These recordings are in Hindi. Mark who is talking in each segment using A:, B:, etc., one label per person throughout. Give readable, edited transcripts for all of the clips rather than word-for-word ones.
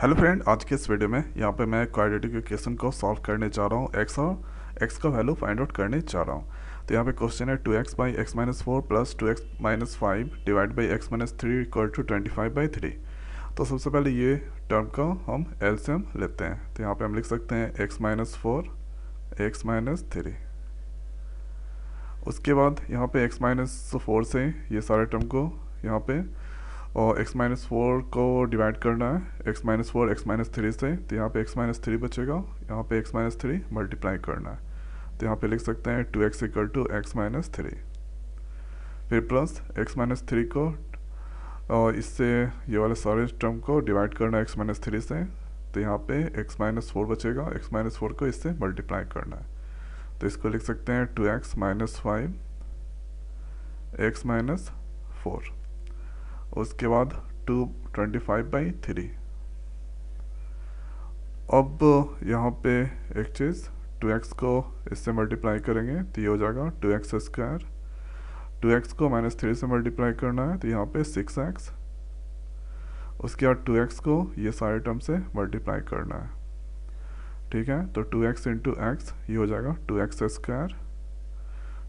A: हेलो फ्रेंड, आज के इस वीडियो में यहाँ पे मैं क्वाड्रेटिक इक्वेशन को सॉल्व करने जा रहा हूँ। एक्स और एक्स का वैल्यू फाइंड आउट करने जा रहा हूँ। तो यहाँ पे क्वेश्चन है 2x by x minus four plus 2x minus five divide by x minus three equal to 25/3। तो सबसे पहले ये टर्म का हम एलसीएम लेते हैं। तो यहाँ पे हम लिख सकते हैं x minus four x minus three. उसके बाद यहाँ पे एक्स माइनस फोर से ये सारे टर्म को यहाँ पे और x माइनस फोर को डिवाइड करना है x minus four x minus three से। तो यहाँ पे x माइनस थ्री बचेगा, यहाँ पे x माइनस थ्री मल्टीप्लाई करना है। तो यहाँ पे लिख सकते हैं 2x equal to x minus three. फिर प्लस x माइनस थ्री को और इससे ये वाले सारे टर्म को डिवाइड करना है x माइनस थ्री से। तो यहाँ पे x माइनस फोर बचेगा, x माइनस फोर को इससे मल्टीप्लाई करना है। तो इसको लिख सकते हैं 2x minus five x minus four. उसके बाद 25/3। अब यहाँ पे एक चीज़ 2x को इससे मल्टीप्लाई करेंगे तो ये हो जाएगा 2x स्क्वायर। 2x को माइनस थ्री से मल्टीप्लाई करना है तो यहाँ पे 6x। उसके बाद 2x को ये सारे टर्म से मल्टीप्लाई करना है। ठीक है, तो 2x इंटू एक्स ये हो जाएगा 2x square.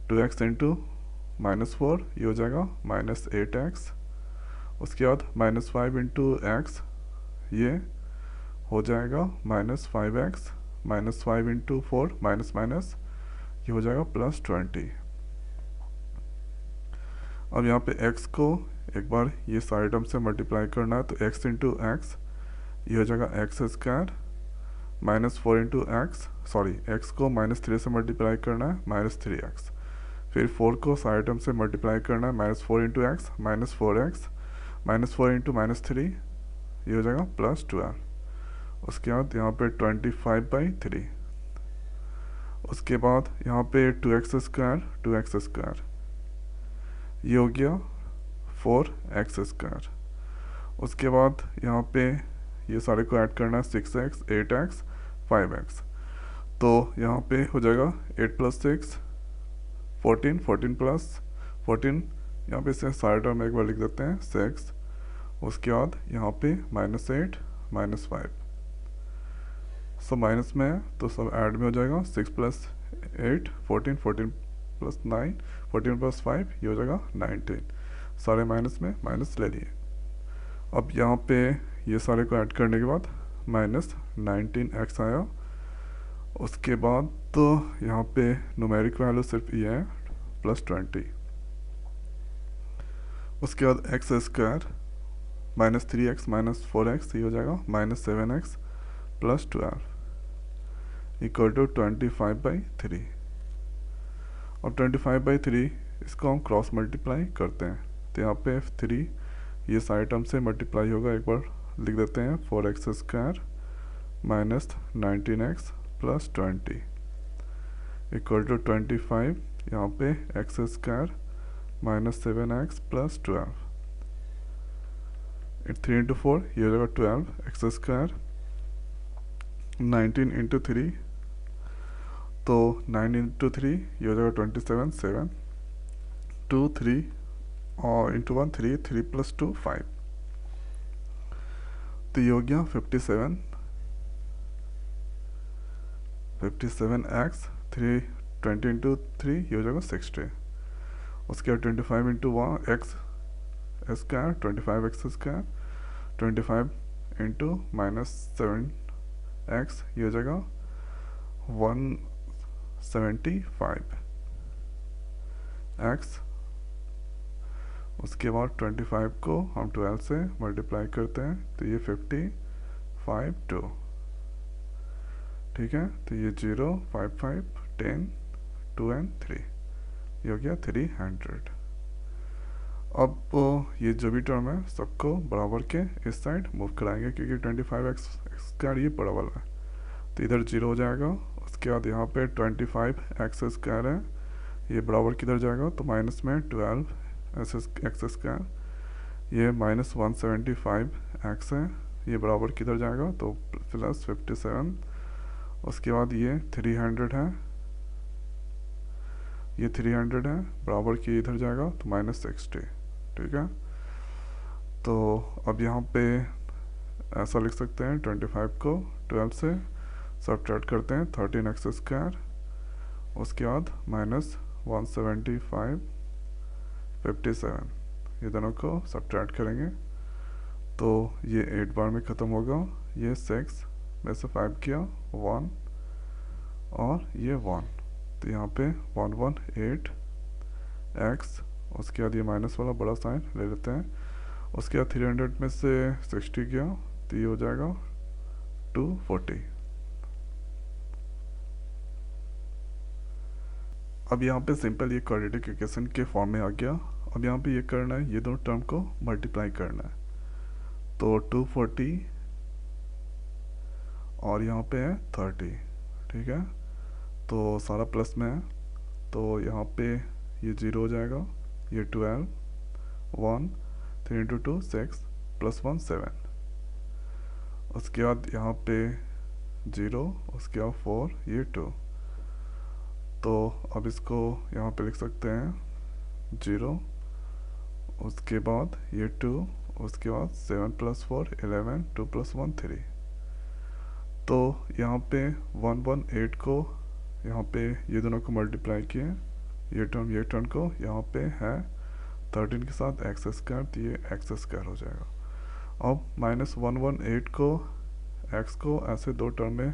A: 2x into minus four ये हो जाएगा माइनस 8x। उसके बाद माइनस फाइव इंटू एक्स ये हो जाएगा minus five x. Minus five into four minus minus ये हो जाएगा प्लस 20। अब यहाँ पे x को एक बार ये सारे टर्म से मल्टीप्लाई करना है तो x इंटू एक्स ये हो जाएगा x square. Minus four into x x को माइनस थ्री से मल्टीप्लाई करना है माइनस थ्री एक्स। फिर फोर को सारे टर्म से मल्टीप्लाई करना है minus four into x minus four x. Minus four into minus three ये हो जाएगा प्लस 12। उसके बाद यहाँ पे 25/3। उसके बाद यहाँ पे 2x स्क्वायर ये हो गया 4x स्क्वायर। उसके बाद यहाँ पे ये सारे को ऐड करना है 6x 8x 5x। तो यहाँ पे हो जाएगा 8 प्लस 6 14 14 प्लस 14। यहाँ पे से सारे टर्म एक बार लिख देते हैं 6। उसके बाद यहाँ पे माइनस 8 माइनस 5। सब माइनस में है तो सब ऐड में हो जाएगा 6 प्लस 8 14 14 प्लस 9 14 प्लस 5 ये हो जाएगा 19। सारे माइनस में माइनस ले लिए। अब यहाँ पे ये सारे को ऐड करने के बाद माइनस 19x आया। उसके बाद तो यहाँ पे न्यूमेरिक वैल्यू सिर्फ ये है प्लस 20। उसके बाद x square minus three x minus four x ये हो जाएगा minus 7x plus 12 equal to 25/3। और 25/3 इसको हम क्रॉस मल्टीप्लाई करते हैं तो यहाँ पे 3 ये सारे टर्म से मल्टीप्लाई होगा। एक बार लिख देते हैं 4x square minus 19x plus 20 equal to 25। यहाँ पे x square minus 7x plus 12। 3 into four ये हो जाएगा 12 एक्स स्क्वायर। 19 इंटू थ्री तो 9 इंटू थ्री ये हो जाएगा 27 7 2 3 और इंटू वन 3 3 प्लस 2 5। तो ये हो गया 57x 3 20 इंटू थ्री ये हो जाएगा 60। उसके बाद 25 into one x square 25x square 25 into minus 7x ये हो जाएगा 175x। उसके बाद 25 को हम 12 से मल्टीप्लाई करते हैं तो ये 55 2। ठीक है, तो ये 0 5 5 10 2 एंड 3 ये हो गया 300। अब ये जो भी टर्म है सबको बराबर के इस साइड मूव कराएंगे क्योंकि 25x स्क्वायर ये बड़ा वाला है तो इधर 0 हो जाएगा। उसके बाद यहाँ पे 25x स्क्वायर है ये बराबर किधर जाएगा तो माइनस में 12x स्क्वायर ये माइनस 175x है ये बराबर किधर जाएगा तो प्लस 57। उसके बाद ये 300 है ये 300 है बराबर की इधर जाएगा तो माइनस 60। ठीक है, तो अब यहाँ पे ऐसा लिख सकते हैं 25 को 12 से सब्ट्रैक्ट करते हैं 13x², उसके बाद -175 57, ये दोनों को सब्ट्रैक्ट करेंगे तो ये 8 बार में ख़त्म होगा। ये 6 में से 5 किया 1 और ये 1, तो यहाँ पे 118 x, उसके बाद ये माइनस वाला बड़ा साइन ले लेते हैं, उसके बाद 300 में से 60 गया तो ये हो जाएगा 240। अब यहाँ पे सिंपल ये क्वाड्रेटिक इक्वेशन के फॉर्म में आ गया। अब यहाँ पे ये करना है, ये दोनों टर्म को मल्टीप्लाई करना है, तो 240 और यहाँ पे है 30, ठीक है, तो सारा प्लस में है, तो यहाँ पे ये 0 हो जाएगा, ये 12 1 3 इंटू 2 6 प्लस 1 7, उसके बाद यहाँ पे 0, उसके बाद 4, ये 2, तो अब इसको यहाँ पे लिख सकते हैं 0, उसके बाद ये 2, उसके बाद 7 प्लस 4 11 2 प्लस 1 3, तो यहाँ पे 118 को यहाँ पे ये दोनों को मल्टीप्लाई किए, ये टर्म को यहाँ पे है 13 के साथ x², तो ये x² हो जाएगा। अब -118 को x को ऐसे दो टर्म में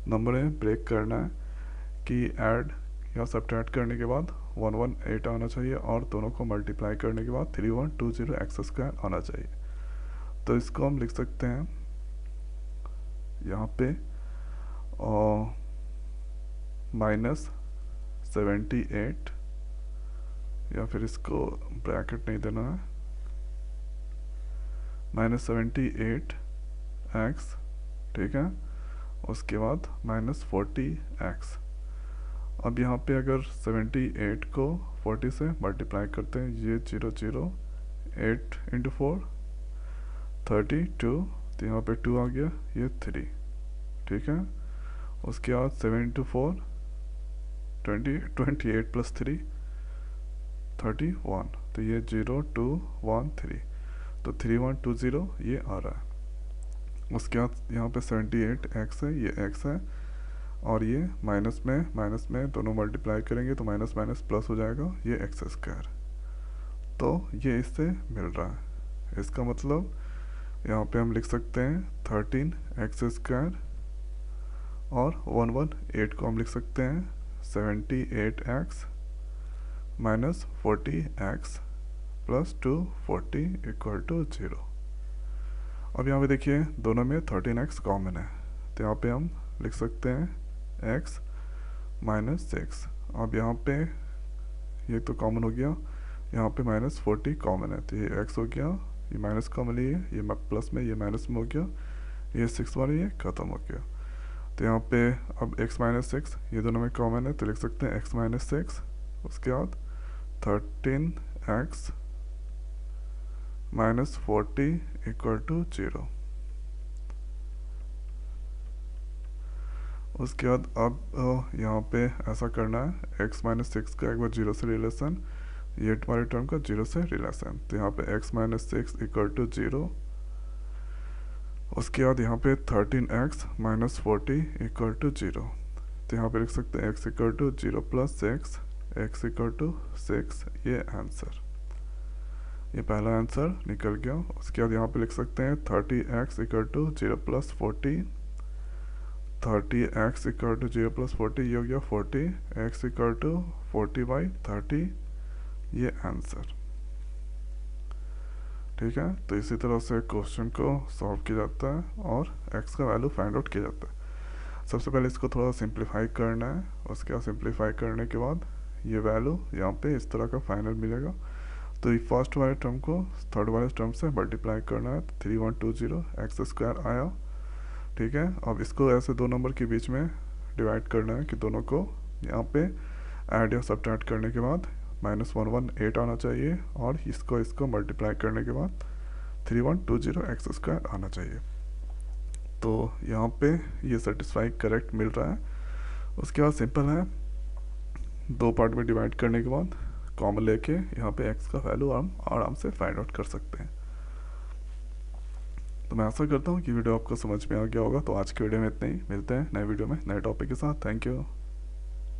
A: नंबर में ब्रेक करना है कि ऐड या सब्ट्रैक्ट करने के बाद 118 आना चाहिए और दोनों को मल्टीप्लाई करने के बाद 3120 x² आना चाहिए। तो इसको हम लिख सकते हैं यहाँ पे -78, या फिर इसको ब्रैकेट नहीं देना है, -78 x, ठीक है, उसके बाद -40 x। अब यहाँ पे अगर 78 को 40 से मल्टीप्लाई करते हैं, ये 0 0 8 इंटू 4 32, तो यहाँ पे 2 आ गया, ये 3, ठीक है, उसके बाद 7 इंटू 4 28 प्लस 3 31, तो ये 0 2 1 3, तो 3120 ये आ रहा है। उसके बाद यहाँ पे 78 x है, ये x है, और ये माइनस में दोनों मल्टीप्लाई करेंगे तो माइनस माइनस प्लस हो जाएगा, ये x², तो ये इससे मिल रहा है। इसका मतलब यहाँ पे हम लिख सकते हैं 13x² और 118 को हम लिख सकते हैं 78x minus 40x plus 240 equal to 0। अब यहाँ पे देखिए दोनों में 13x कॉमन है, तो यहाँ पे हम लिख सकते हैं x माइनस 6। अब यहाँ पे ये तो कॉमन हो गया, यहाँ पे -40 कॉमन है, तो ये x हो गया, ये माइनस कॉमन है, ये प्लस में, ये माइनस में हो गया, ये 6 वाला ये ख़त्म हो गया। तो यहाँ पे अब x माइनस 6 ये दोनों में कॉमन है, तो लिख सकते हैं x माइनस 6, उसके बाद 13x माइनस 40 इक्वल टू 0। उसके बाद अब यहाँ पे ऐसा करना है, x माइनस 6 का एक बार 0 से रिलेशन, ये हमारे टर्म का 0 से रिलेशन, तो यहाँ पे x माइनस 6 इक्वल टू 0। उसके बाद यहाँ पे 13x माइनस 40 इक्वल टू 0, तो यहाँ पे लिख सकते हैं x equal to 0 plus 6, x equal to 6, ये आंसर, ये पहला आंसर निकल गया। उसके बाद यहाँ पे लिख सकते हैं 30x equal to 0 plus 40, 30x equal to 0 plus 40, ये हो गया 40, x इक्वल टू 40/30, ये आंसर, ठीक है। तो इसी तरह से क्वेश्चन को सॉल्व किया जाता है और x का वैल्यू फाइंड आउट किया जाता है। सबसे पहले इसको थोड़ा सिंप्लीफाई करना है, उसके बाद सिंप्लीफाई करने के बाद ये वैल्यू यहाँ पे इस तरह का फाइनल मिलेगा। तो ये फर्स्ट वाले टर्म को थर्ड वाले टर्म से मल्टीप्लाई करना है, 3120 x² आया, ठीक है। अब इसको ऐसे दो नंबर के बीच में डिवाइड करना है कि दोनों को यहाँ पे ऐड या सब्ट्रैक्ट करने के बाद -118 आना चाहिए और इसको मल्टीप्लाई करने के बाद 3120 x² आना चाहिए। तो यहाँ पे ये सेटिस्फाई करेक्ट मिल रहा है। उसके बाद सिंपल है, दो पार्ट में डिवाइड करने के बाद कॉमन लेके यहाँ पे x का वैल्यू हम आराम से फाइंड आउट कर सकते हैं। तो मैं आशा करता हूँ कि वीडियो आपको समझ में आ गया होगा। तो आज के वीडियो में इतना ही, मिलते हैं नए वीडियो में नए टॉपिक के साथ। Thank you.